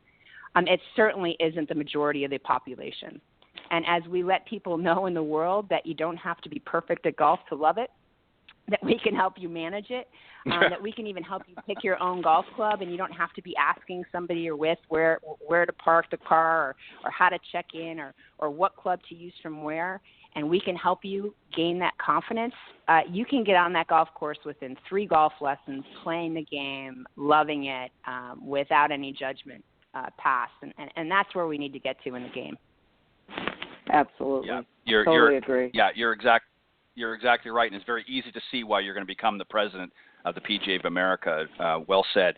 it certainly isn't the majority of the population. And as we let people know in the world that you don't have to be perfect at golf to love it, that we can help you manage it, that we can even help you pick your own golf club, and you don't have to be asking somebody you're with where to park the car or how to check in or what club to use from where, and we can help you gain that confidence. You can get on that golf course within 3 golf lessons, playing the game, loving it, without any judgment passed, and that's where we need to get to in the game. Absolutely. Yeah, totally agree. Yeah, you're exactly right, and it's very easy to see why you're going to become the president of the PGA of America. Well said.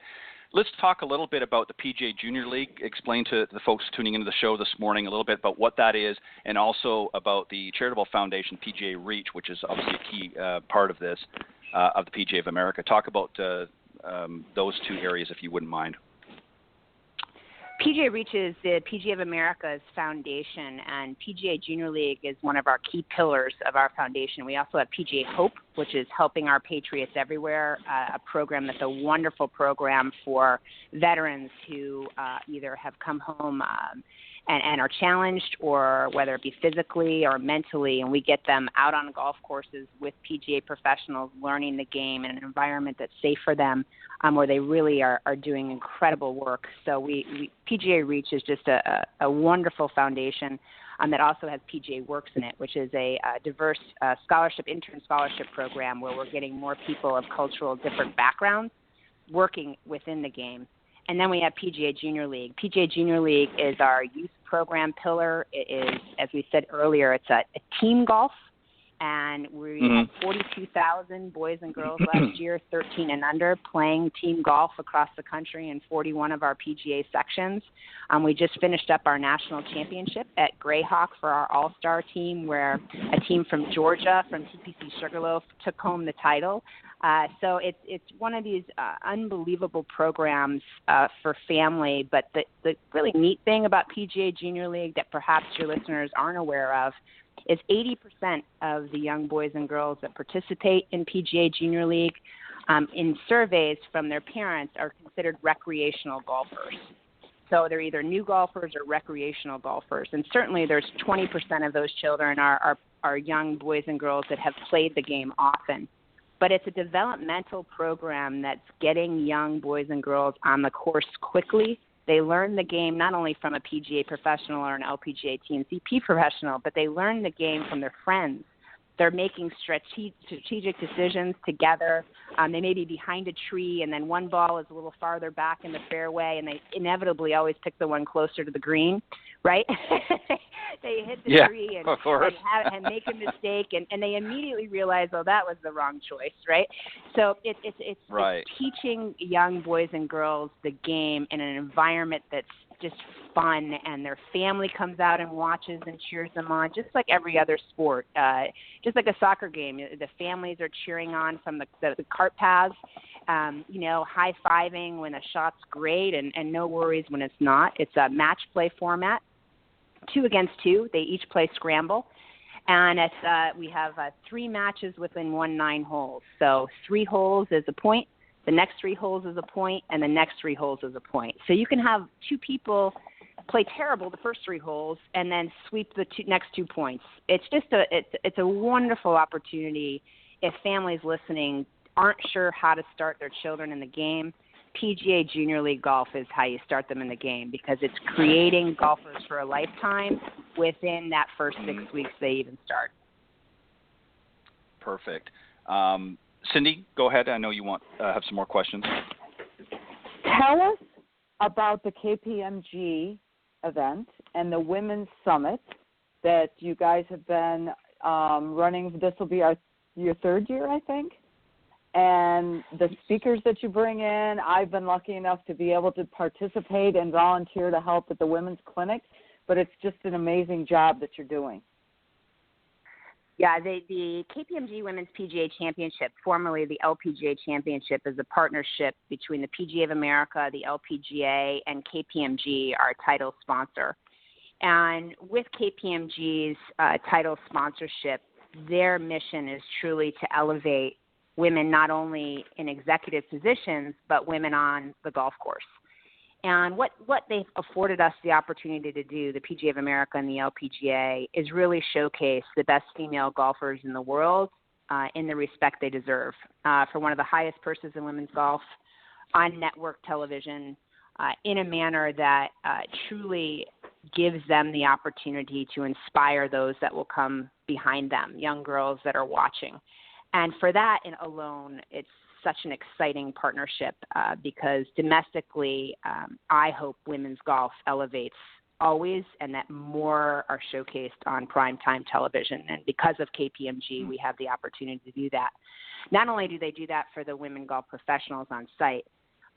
Let's talk a little bit about the PGA Junior League. Explain to the folks tuning into the show this morning a little bit about what that is, and also about the charitable foundation PGA Reach, which is obviously a key part of this, of the PGA of America. Talk about those two areas, if you wouldn't mind. PGA Reach is the PGA of America's foundation, and PGA Junior League is one of our key pillars of our foundation. We also have PGA Hope, which is Helping Our Patriots Everywhere, a program that's a wonderful program for veterans who either have come home and are challenged, or whether it be physically or mentally, and we get them out on golf courses with PGA professionals learning the game in an environment that's safe for them, where they really are doing incredible work. So PGA Reach is just a wonderful foundation that also has PGA Works in it, which is a diverse intern scholarship program where we're getting more people of cultural different backgrounds working within the game. And then we have PGA Junior League. PGA Junior League is our youth program pillar. It is, as we said earlier, it's a team golf, and we had 42,000 boys and girls last year, 13 and under, playing team golf across the country in 41 of our PGA sections. We just finished up our national championship at Greyhawk for our all-star team, where a team from Georgia, from TPC Sugarloaf, took home the title. So it's one of these unbelievable programs for family. But the really neat thing about PGA Junior League that perhaps your listeners aren't aware of is 80% of the young boys and girls that participate in PGA Junior League in surveys from their parents are considered recreational golfers. So they're either new golfers or recreational golfers. And certainly there's 20% of those children are young boys and girls that have played the game often. But it's a developmental program that's getting young boys and girls on the course quickly. They learn the game not only from a PGA professional or an LPGA TNCP professional, but they learn the game from their friends. They're making strategic decisions together. They may be behind a tree, and then one ball is a little farther back in the fairway, and they inevitably always pick the one closer to the green, right? They hit the tree and make a mistake, and they immediately realize, oh, that was the wrong choice, right? So it's teaching young boys and girls the game in an environment that's just fun, and their family comes out and watches and cheers them on, just like every other sport. Just like a soccer game, the families are cheering on from the cart paths, high-fiving when a shot's great, and no worries when it's not. It's a match play format, 2 against 2. They each play scramble. And we have 3 matches within 9 holes. So 3 holes is a point, the next 3 holes is a point, and the next 3 holes is a point. So you can have 2 people play terrible the first 3 holes and then sweep the next 2 points. It's just it's a wonderful opportunity. If families listening aren't sure how to start their children in the game, PGA Junior League Golf is how you start them in the game, because it's creating golfers for a lifetime within that first 6 weeks they even start. Perfect. Cindy, go ahead. I know you have some more questions. Tell us about the KPMG event and the Women's Summit that you guys have been running. This will be your 3rd year, I think. And the speakers that you bring in, I've been lucky enough to be able to participate and volunteer to help at the Women's Clinic, but it's just an amazing job that you're doing. Yeah, the KPMG Women's PGA Championship, formerly the LPGA Championship, is a partnership between the PGA of America, the LPGA, and KPMG, our title sponsor. And with KPMG's title sponsorship, their mission is truly to elevate women not only in executive positions, but women on the golf course. And what they've afforded us the opportunity to do, the PGA of America and the LPGA, is really showcase the best female golfers in the world in the respect they deserve. For one of the highest purses in women's golf, on network television, in a manner that truly gives them the opportunity to inspire those that will come behind them, young girls that are watching. And for that alone, it's such an exciting partnership because domestically, I hope women's golf elevates always, and that more are showcased on primetime television. And because of KPMG, we have the opportunity to do that. Not only do they do that for the women golf professionals on site,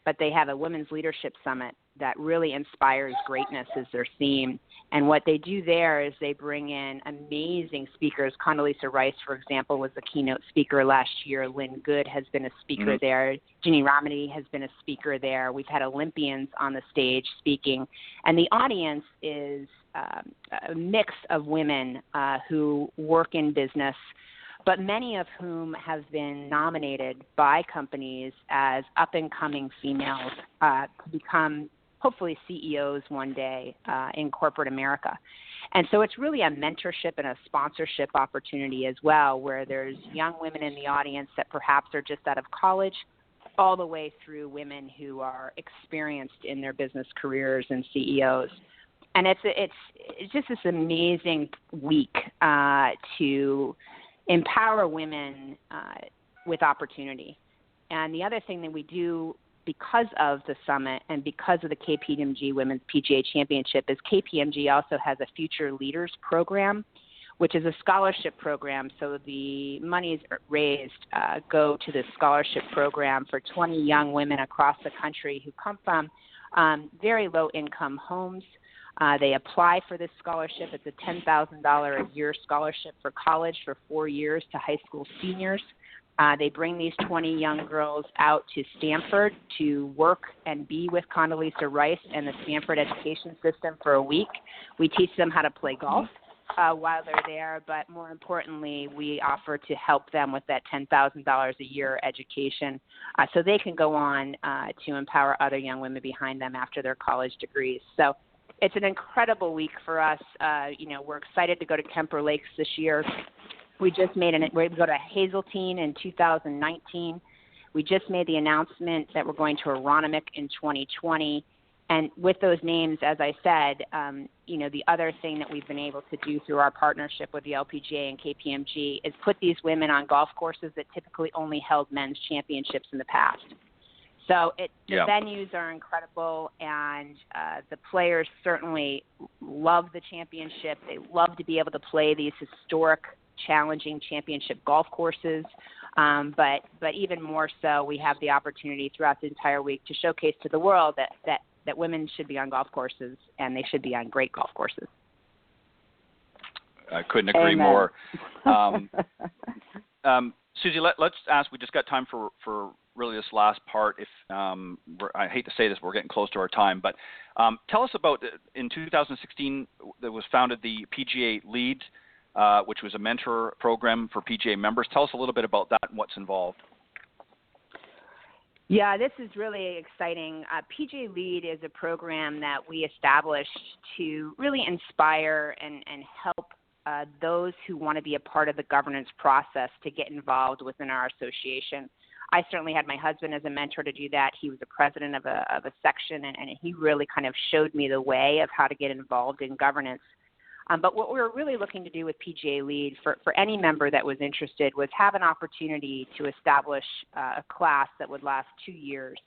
but they have a women's leadership summit that really inspires greatness as their theme. And what they do there is they bring in amazing speakers. Condoleezza Rice, for example, was the keynote speaker last year. Lynn Good has been a speaker there. Ginny Romney has been a speaker there. We've had Olympians on the stage speaking. And the audience is a mix of women who work in business, but many of whom have been nominated by companies as up-and-coming females to become hopefully CEOs one day in corporate America. And so it's really a mentorship and a sponsorship opportunity as well, where there's young women in the audience that perhaps are just out of college, all the way through women who are experienced in their business careers and CEOs. And it's just this amazing week to empower women with opportunity. And the other thing that we do because of the summit and because of the KPMG Women's PGA Championship is KPMG also has a Future Leaders program, which is a scholarship program. So the monies raised go to the scholarship program for 20 young women across the country who come from very low-income homes. They apply for this scholarship. It's a $10,000 a year scholarship for college for 4 years to high school seniors. They bring these 20 young girls out to Stanford to work and be with Condoleezza Rice and the Stanford education system for a week. We teach them how to play golf while they're there, but more importantly, we offer to help them with that $10,000 a year education so they can go on to empower other young women behind them after their college degrees. So it's an incredible week for us. We're excited to go to Kemper Lakes this year. We just made we're going to go to Hazeltine in 2019. We just made the announcement that we're going to Aronimink in 2020. And with those names, as I said, the other thing that we've been able to do through our partnership with the LPGA and KPMG is put these women on golf courses that typically only held men's championships in the past. So the venues are incredible, and the players certainly love the championship. They love to be able to play these historic, challenging championship golf courses. But even more so, we have the opportunity throughout the entire week to showcase to the world that women should be on golf courses, and they should be on great golf courses. I couldn't agree more. Suzy, let's ask, we just got time for really this last part. If I hate to say this, we're getting close to our time, but tell us about, in 2016, that was founded the PGA Lead, which was a mentor program for PGA members. Tell us a little bit about that and what's involved. Yeah, this is really exciting. PGA Lead is a program that we established to really inspire and help those who want to be a part of the governance process to get involved within our association. I certainly had my husband as a mentor to do that. He was the president of a section, and he really kind of showed me the way of how to get involved in governance. But what we were really looking to do with PGA Lead for any member that was interested was have an opportunity to establish a class that would last 2 years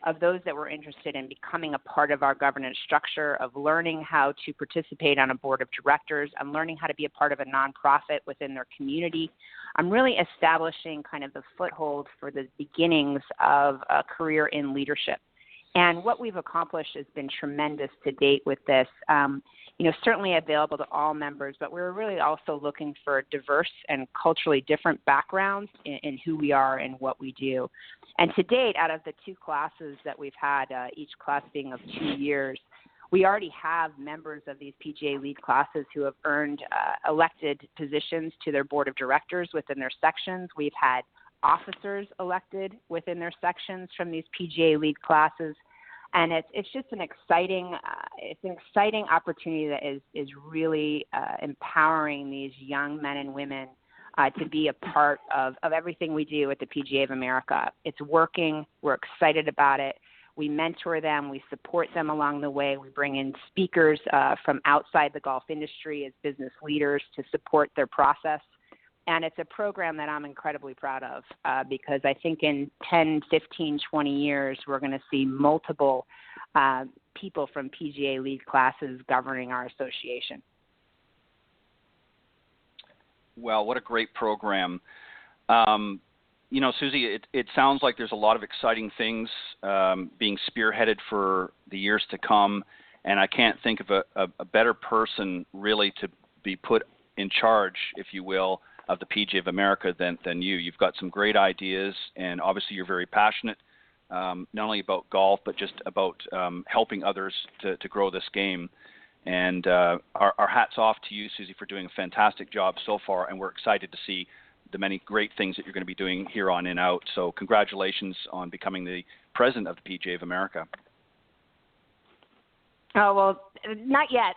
of those that were interested in becoming a part of our governance structure, of learning how to participate on a board of directors, and learning how to be a part of a nonprofit within their community. I'm really establishing kind of the foothold for the beginnings of a career in leadership. And what we've accomplished has been tremendous to date with this. Certainly available to all members, but we're really also looking for diverse and culturally different backgrounds in who we are and what we do. And to date, out of the 2 classes that we've had, each class being of 2 years, we already have members of these PGA Lead classes who have earned elected positions to their board of directors within their sections. We've had officers elected within their sections from these PGA Lead classes. And it's just an exciting opportunity that is really empowering these young men and women to be a part of everything we do at the PGA of America. It's working. We're excited about it. We mentor them. We support them along the way. We bring in speakers from outside the golf industry as business leaders to support their process. And it's a program that I'm incredibly proud of because I think in 10, 15, 20 years, we're going to see multiple people from PGA Lead classes governing our association. Well, what a great program. Suzy, it sounds like there's a lot of exciting things being spearheaded for the years to come, and I can't think of a better person really to be put in charge, if you will, of the PGA of America than you. You've got some great ideas, and obviously you're very passionate, not only about golf, but just about helping others to grow this game. And our hats off to you, Suzy, for doing a fantastic job so far, and we're excited to see the many great things that you're going to be doing here on in out. So congratulations on becoming the president of the PGA of America. Oh, well, not yet.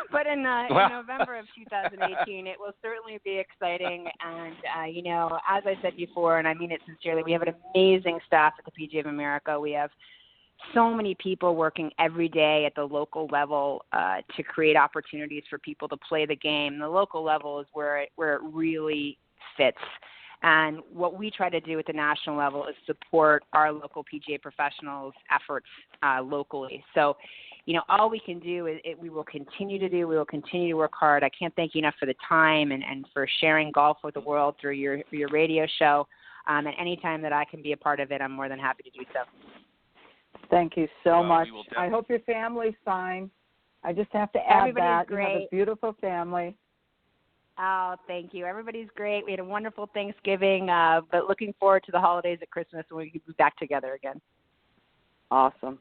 But in November of 2018, it will certainly be exciting. And, as I said before, and I mean it sincerely, we have an amazing staff at the PGA of America. We have so many people working every day at the local level to create opportunities for people to play the game. The local level is where it really fits. And what we try to do at the national level is support our local PGA professionals' efforts locally. So, all we can do is we will continue to do. We will continue to work hard. I can't thank you enough for the time and for sharing golf with the world through your radio show. And any time that I can be a part of it, I'm more than happy to do so. Thank you so much. I hope your family's fine. I just have to add Everybody's that great. You have a beautiful family. Oh, thank you. Everybody's great. We had a wonderful Thanksgiving, but looking forward to the holidays at Christmas when we can be back together again. Awesome.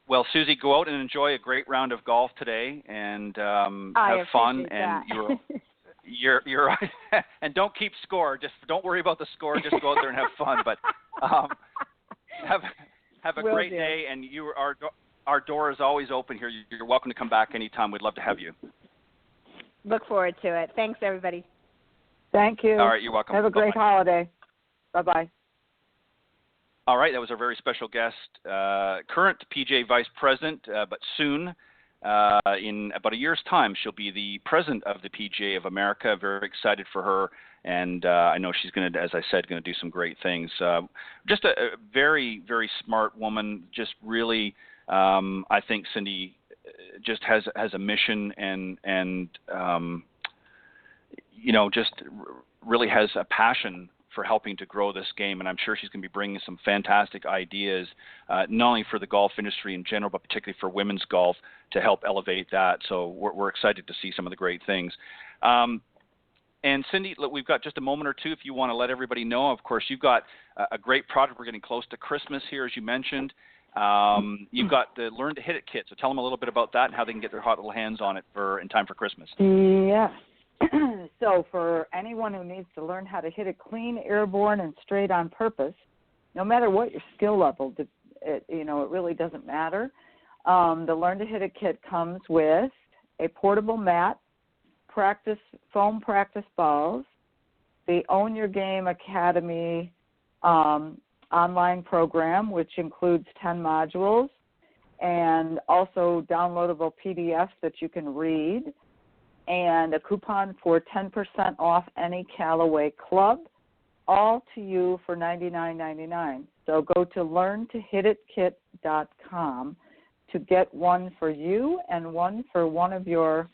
Well, Suzy, go out and enjoy a great round of golf today, and have fun. And you're and don't keep score. Just don't worry about the score. Just go out there and have fun. But have a great day. And our door is always open here. You're welcome to come back anytime. We'd love to have you. Look forward to it. Thanks, everybody. Thank you. All right, you're welcome. Have a great holiday. Bye-bye. All right, that was our very special guest, current PGA Vice President, but soon, in about a year's time, she'll be the President of the PGA of America. Very excited for her, and I know she's going to, as I said, going to do some great things. Just a very, very smart woman, just really, I think Cindy just has a mission and just really has a passion for helping to grow this game, and I'm sure she's going to be bringing some fantastic ideas, not only for the golf industry in general, but particularly for women's golf to help elevate that. So we're excited to see some of the great things. And Cindy, look, we've got just a moment or two if you want to let everybody know. Of course, you've got a great product. We're getting close to Christmas here, as you mentioned. You've got the Learn to Hit It kit. So tell them a little bit about that and how they can get their hot little hands on it in time for Christmas. Yeah. So for anyone who needs to learn how to hit it clean, airborne, and straight on purpose, no matter what your skill level, it really doesn't matter. The Learn to Hit It kit comes with a portable mat, foam practice balls, the Own Your Game Academy online program, which includes 10 modules, and also downloadable PDFs that you can read, and a coupon for 10% off any Callaway club, all to you for $99.99. So go to learntohitit.com to get one for you and one for one of your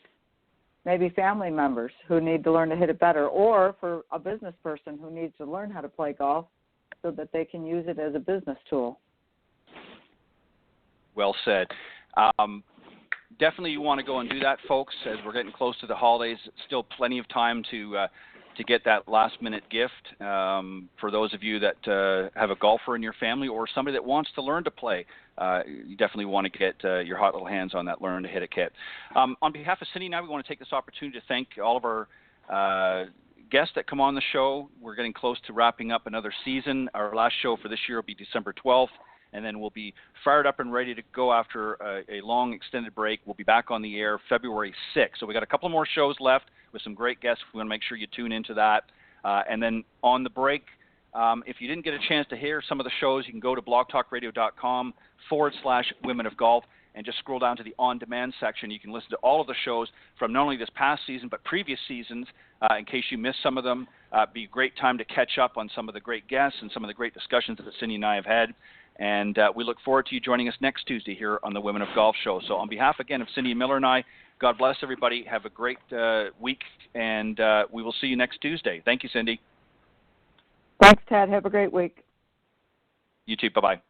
maybe family members who need to learn to hit it better, or for a business person who needs to learn how to play golf so that they can use it as a business tool. Well said. Definitely you want to go and do that, folks, as we're getting close to the holidays. Still plenty of time to get that last-minute gift for those of you that have a golfer in your family or somebody that wants to learn to play. You definitely want to get your hot little hands on that Learn to Hit It kit. On behalf of Cindy and I, we want to take this opportunity to thank all of our guests that come on the show. We're getting close to wrapping up another season. Our last show for this year will be December 12th. And then we'll be fired up and ready to go after a long extended break. We'll be back on the air February 6th. So we got a couple more shows left with some great guests. We want to make sure you tune into that. And then on the break, if you didn't get a chance to hear some of the shows, you can go to blogtalkradio.com/Women of Golf and just scroll down to the on-demand section. You can listen to all of the shows from not only this past season but previous seasons in case you missed some of them. It'd be a great time to catch up on some of the great guests and some of the great discussions that Cindy and I have had. And we look forward to you joining us next Tuesday here on the Women of Golf Show. So on behalf, again, of Cindy Miller and I, God bless everybody. Have a great week, and we will see you next Tuesday. Thank you, Cindy. Thanks, Ted. Have a great week. You too. Bye-bye.